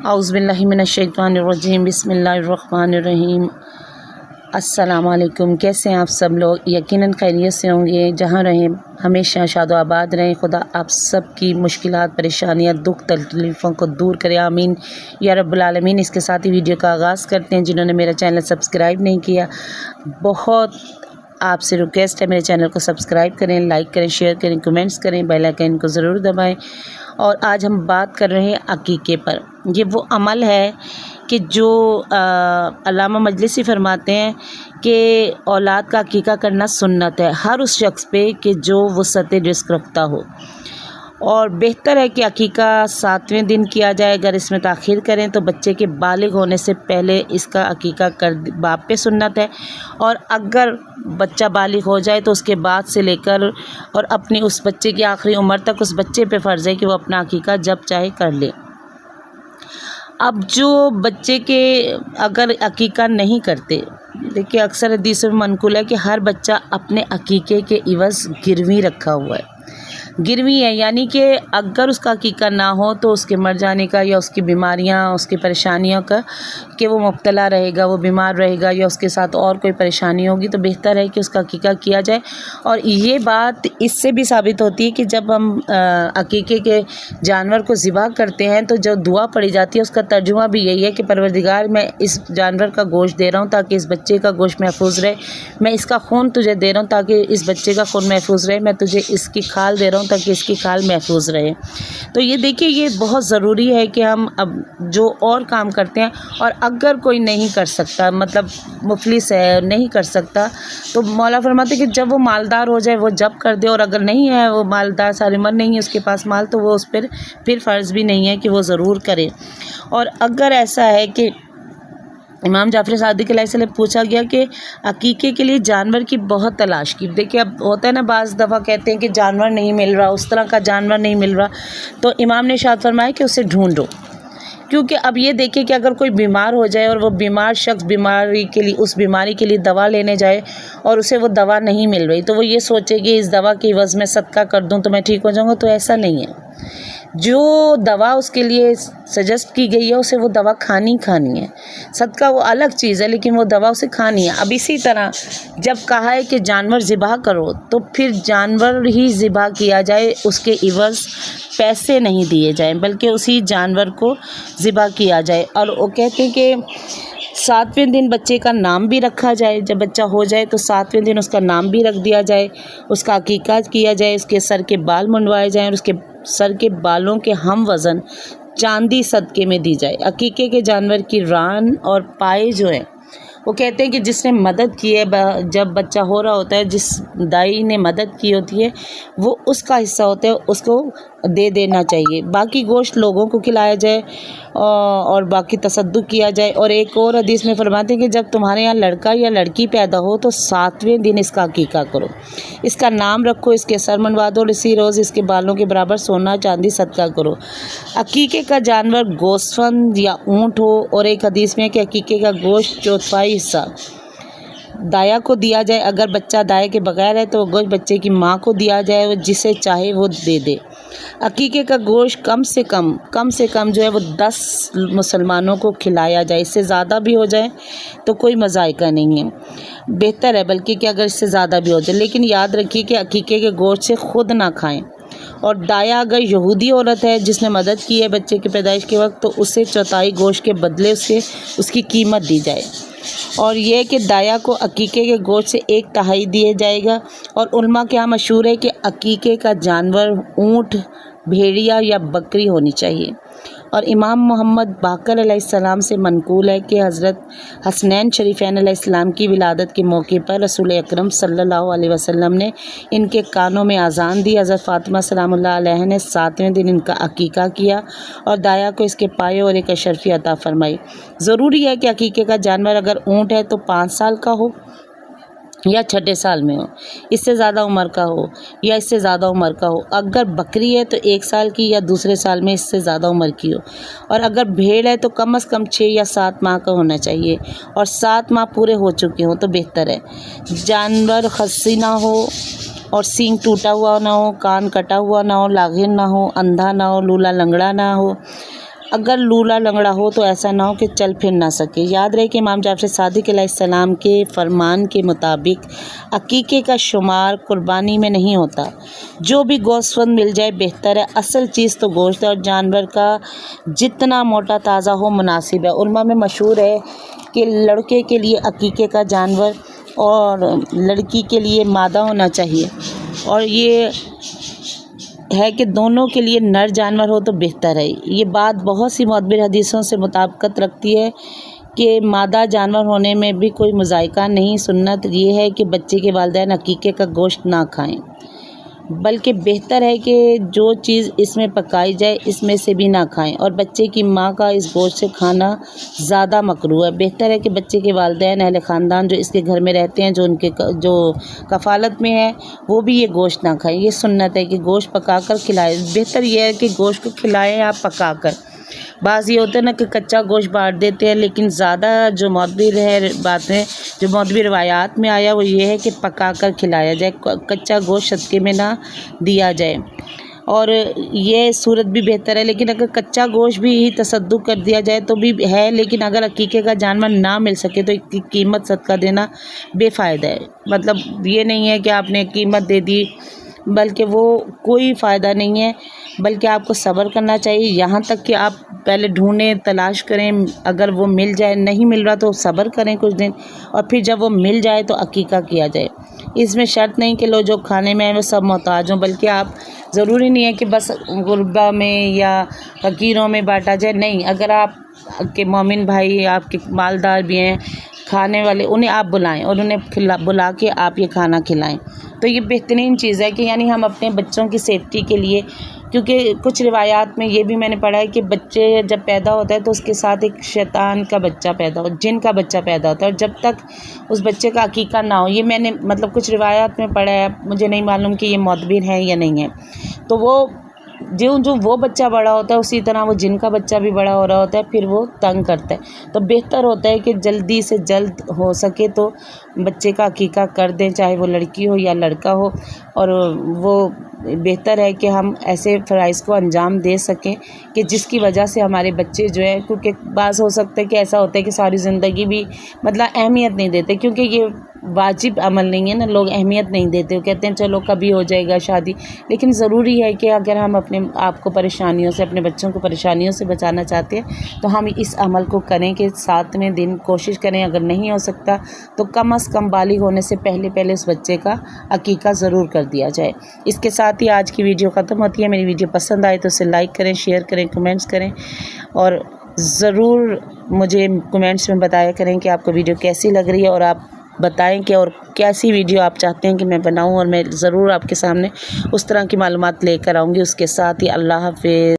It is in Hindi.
औज़ु बिल्लाहि मिनश्शैतानिर्रजीम बिस्मिल्लाहिर्रहमानिर्रहीम। अस्सलाम वालेकुम। कैसे हैं आप सब लोग? यकीनन खैरियत से होंगे। जहाँ रहें हमेशा शादो आबाद रहें। खुदा आप सब की मुश्किलात, परेशानियाँ, दुख, तकलीफ़ों को दूर करे, आमीन या रब्बुल आलमीन। इसके साथ ही वीडियो का आगाज़ करते हैं। जिन्होंने मेरा चैनल सब्सक्राइब नहीं किया, बहुत आपसे रिक्वेस्ट है, मेरे चैनल को सब्सक्राइब करें, लाइक करें, शेयर करें, कमेंट्स करें, बेल आइकन को ज़रूर दबाएं। और आज हम बात कर रहे हैं अकीक़े पर। ये वो अमल है कि जो अल्लामा मजलिसी फरमाते हैं कि औलाद का अकीक़ा करना सुन्नत है हर उस शख्स पे कि जो वसअत रिज़्क़ रखता हो, और बेहतर है कि अकीक़ा 7वें दिन किया जाए। अगर इसमें ताख़ीर करें तो बच्चे के बालिग होने से पहले इसका अकीक़ा कर बाप पे सुन्नत है, और अगर बच्चा बालिग हो जाए तो उसके बाद से लेकर और अपनी उस बच्चे की आखिरी उम्र तक उस बच्चे पे फ़र्ज़ है कि वो अपना अकीक़ा जब चाहे कर ले। अब जो बच्चे के अगर अकीक़ा नहीं करते, देखिए अक्सर हदीस में मनक़ूल है कि हर बच्चा अपने अकीक़े के इवज़ गिरवी रखा हुआ है। गिरवी है यानी कि अगर उसका अकीक़ा ना हो तो उसके मर जाने का या उसकी बीमारियां, उसकी परेशानियों का कि वो मुब्तला रहेगा, वो बीमार रहेगा या उसके साथ और कोई परेशानी होगी, तो बेहतर है कि उसका अकीक़ा किया जाए। और ये बात इससे भी साबित होती है कि जब हम अकीक़े के जानवर को ज़िबा करते हैं तो जो दुआ पड़ी जाती है उसका तर्जुमा भी यही है कि परवरदिगार, मैं इस जानवर का गोश्त दे रहा हूँ ताकि इस बच्चे का गोश्त महफूज रहे, मैं इसका खून तुझे दे रहा हूँ ताकि इस बच्चे का खून महफूज रहे, मैं तुझे इसकी खाल दे रहा हूँ ताकि इसकी खाल महफूज रहे। तो ये देखिए, ये बहुत ज़रूरी है कि हम अब जो और काम करते हैं, और अगर कोई नहीं कर सकता, मतलब मुफलिस है नहीं कर सकता, तो मौला फरमाते कि जब वो मालदार हो जाए वो जब कर दे, और अगर नहीं है वो मालदार, सारी उम्र नहीं है उसके पास माल, तो वो उस पर फिर फ़र्ज़ भी नहीं है कि वो ज़रूर करे। और अगर ऐसा है कि इमाम जाफ़र सादिक़ अलैहिस्सलाम पूछा गया कि अकीक़े के लिए जानवर की बहुत तलाश की। देखिए अब होता है ना, बाज़ दफ़ा कहते हैं कि जानवर नहीं मिल रहा, उस तरह का जानवर नहीं मिल रहा, तो इमाम ने इरशाद फरमाया कि उसे ढूंढो। क्योंकि अब ये देखिए कि अगर कोई बीमार हो जाए और वो बीमार शख्स बीमारी के लिए, उस बीमारी के लिए दवा लेने जाए और उसे वो दवा नहीं मिल रही, तो वो ये सोचे कि इस दवा की एवज़ में सदका कर दूं तो मैं ठीक हो जाऊंगा, तो ऐसा नहीं है। जो दवा उसके लिए सजेस्ट की गई है उसे वो दवा खानी है। सदका वो अलग चीज़ है, लेकिन वो दवा उसे खानी है। अब इसी तरह जब कहा है कि जानवर ज़िबा करो, तो फिर जानवर ही ज़िबा किया जाए, उसके इवज़ पैसे नहीं दिए जाएं, बल्कि उसी जानवर को ज़िबा किया जाए। और वो कहते हैं कि 7वें दिन बच्चे का नाम भी रखा जाए। जब बच्चा हो जाए तो 7वें दिन उसका नाम भी रख दिया जाए, उसका अकीक़ा किया जाए, उसके सर के बाल मुंडवाए जाएँ और उसके सर के बालों के हम वज़न चांदी सदक़े में दी जाए। अकीक़े के जानवर की रान और पाए जो है, वो कहते हैं कि जिसने मदद की है, जब बच्चा हो रहा होता है, जिस दाई ने मदद की होती है वो उसका हिस्सा होता है, उसको दे देना चाहिए। बाकी गोश्त लोगों को खिलाया जाए और बाकी तसद्दुक़ किया जाए। और एक और हदीस में फरमाते हैं कि जब तुम्हारे यहाँ लड़का या लड़की पैदा हो तो 7वें दिन इसका अकीक़ा करो, इसका नाम रखो, इसके सर मनवा दो और इसी रोज़ इसके बालों के बराबर सोना चांदी सदका करो। अकीक़े का जानवर गोश्तफंद या ऊँट हो, और एक हदीस में है कि अकीक़े का गोश्त चौथाई हिस्सा दाया को दिया जाए। अगर बच्चा दाया के बगैर है तो गोश्त बच्चे की माँ को दिया जाए, वो जिसे चाहे वो दे दे। अकीक़े का गोश्त कम से कम जो है वो 10 मुसलमानों को खिलाया जाए। इससे ज़्यादा भी हो जाए तो कोई मज़ाइका नहीं है, बेहतर है बल्कि कि अगर इससे ज़्यादा भी हो जाए। लेकिन याद रखिए कि अकीक़े के गोश्त से खुद ना खाएं। और दाया अगर यहूदी औरत है जिसने मदद की है बच्चे की पैदाइश के वक्त, तो उसे चौथाई गोश्त के बदले उसकी कीमत दी जाए। और यह कि दाया को अकीक़े के गोश्त से 1/3 दिया जाएगा। और उलमा के यहाँ मशहूर है कि अकीक़े का जानवर ऊँट, भेड़िया या बकरी होनी चाहिए। और इमाम मोहम्मद बाकर अलैहिस्सलाम से मनक़ूल है कि हज़रत हसनैन शरीफ़ैन अलैहिस्सलाम की विलादत के मौके पर रसूल अकरम सल्लल्लाहु अलैहि वसल्लम ने इनके कानों में आज़ान दी। हज़रत फ़ातिमा सलामुल्लाह अलैहा ने 7वें दिन इनका अकीक़ा किया और दाया को इसके पाए और एक अशरफ़ी अता फ़रमाई। ज़रूरी है कि अकीक़े का जानवर अगर ऊँट है तो 5 साल का हो या 6 साल में हो, इससे ज़्यादा उम्र का हो या इससे ज़्यादा उम्र का हो। अगर बकरी है तो 1 साल की या दूसरे साल में इससे ज़्यादा उम्र की हो। और अगर भेड़ है तो कम से कम 6 या 7 माह का होना चाहिए, और 7 माह पूरे हो चुके हों तो बेहतर है। जानवर खस्सी ना हो और सींग टूटा हुआ ना हो, कान कटा हुआ ना हो, लागिन ना हो, अंधा ना हो, लूला लंगड़ा ना हो, अगर लूला लंगड़ा हो तो ऐसा ना हो कि चल फिर ना सके। याद रहे कि इमाम जाफर सादिक अलैहिस्सलाम के फरमान के मुताबिक अकीके का शुमार कुर्बानी में नहीं होता। जो भी गोश्तवंद मिल जाए बेहतर है। असल चीज़ तो गोश्त है और जानवर का जितना मोटा ताज़ा हो मुनासिब है। उलमा में मशहूर है कि लड़के के लिए अकीके का जानवर और लड़की के लिए मादा होना चाहिए, और ये है कि दोनों के लिए नर जानवर हो तो बेहतर है। ये बात बहुत सी मुतबर हदीसों से मुताबिकत रखती है कि मादा जानवर होने में भी कोई मुज़ायका नहीं। सुन्नत ये है कि बच्चे के वालिदैन अकीके का गोश्त ना खाएं, बल्कि बेहतर है कि जो चीज़ इसमें पकाई जाए इसमें से भी ना खाएं, और बच्चे की माँ का इस गोश्त से खाना ज़्यादा मकरूह है। बेहतर है कि बच्चे के वालिदैन अहले ख़ानदान जो इसके घर में रहते हैं, जो कफ़ालत में है, वो भी ये गोश्त ना खाएं। ये सुन्नत है कि गोश्त पका कर खिलाएं। बेहतर ये है कि गोश्त को खिलाएं आप पका कर। बाज़ ये होता है ना कि कच्चा गोश्त बांट देते हैं, लेकिन ज़्यादा जो मौतबर है बातें, जो मौतबर रवायात में आया वो ये है कि पका कर खिलाया जाए, कच्चा गोश्त सदक़े में ना दिया जाए। और ये सूरत भी बेहतर है। लेकिन अगर कच्चा गोश्त भी तसद्दुक़ कर दिया जाए तो भी है, लेकिन अगर अकीके का जानवर ना मिल सके तो इसकी कीमत सदका देना बेफ़ायदा है। मतलब ये नहीं है कि आपने कीमत दे दी, बल्कि वो कोई फ़ायदा नहीं है, बल्कि आपको सब्र करना चाहिए यहाँ तक कि आप पहले ढूंढें, तलाश करें। अगर वो मिल जाए, नहीं मिल रहा तो सब्र करें कुछ दिन, और फिर जब वो मिल जाए तो अकीका किया जाए। इसमें शर्त नहीं कि लोग जो खाने में है वो सब मोहताज हों, बल्कि आप ज़रूरी नहीं है कि बस गुरबा में या फ़कीरों में बांटा जाए। नहीं, अगर आप के मोमिन भाई आपके मालदार भी हैं, खाने वाले, उन्हें आप बुलाएं और उन्हें बुला के आप ये खाना खिलाएं, तो ये बेहतरीन चीज़ है कि यानी हम अपने बच्चों की सेफ्टी के लिए, क्योंकि कुछ रिवायात में ये भी मैंने पढ़ा है कि बच्चे जब पैदा होता है तो उसके साथ एक शैतान का बच्चा पैदा हो, जिन का बच्चा पैदा होता है, और जब तक उस बच्चे का अकीका ना हो, ये मैंने मतलब कुछ रिवायात में पढ़ा है, मुझे नहीं मालूम कि ये मुतबर है या नहीं है। तो वो जो वो बच्चा बड़ा होता है उसी तरह वो जिन का बच्चा भी बड़ा हो रहा होता है, फिर वो तंग करता है। तो बेहतर होता है कि जल्दी से जल्द हो सके तो बच्चे का अकीका कर दें, चाहे वो लड़की हो या लड़का हो, और वो बेहतर है कि हम ऐसे फ़राइज़ को अंजाम दे सकें कि जिसकी वजह से हमारे बच्चे जो है, क्योंकि बाज़ हो सकता है कि ऐसा होता है कि सारी ज़िंदगी भी मतलब अहमियत नहीं देते, क्योंकि ये वाजिब अमल नहीं है ना, लोग अहमियत नहीं देते, वो कहते हैं चलो कभी हो जाएगा शादी। लेकिन ज़रूरी है कि अगर हम अपने आप को परेशानियों से, अपने बच्चों को परेशानियों से बचाना चाहते हैं तो हम इस अमल को करें कि 7वें दिन कोशिश करें। अगर नहीं हो सकता तो कम अज़ कम बालिग होने से पहले उस बच्चे का अकीका ज़रूर कर दिया जाए। इसके साथ ही आज की वीडियो ख़त्म होती है। मेरी वीडियो पसंद आए तो उसे लाइक करें, शेयर करें, कमेंट्स करें, और ज़रूर मुझे कमेंट्स में बताया करें कि आपको वीडियो कैसी लग रही है, और आप बताएं कि और कैसी वीडियो आप चाहते हैं कि मैं बनाऊं, और मैं ज़रूर आपके सामने उस तरह की मालूमात लेकर आऊँगी। उसके साथ ही अल्लाह हाफ़िज़।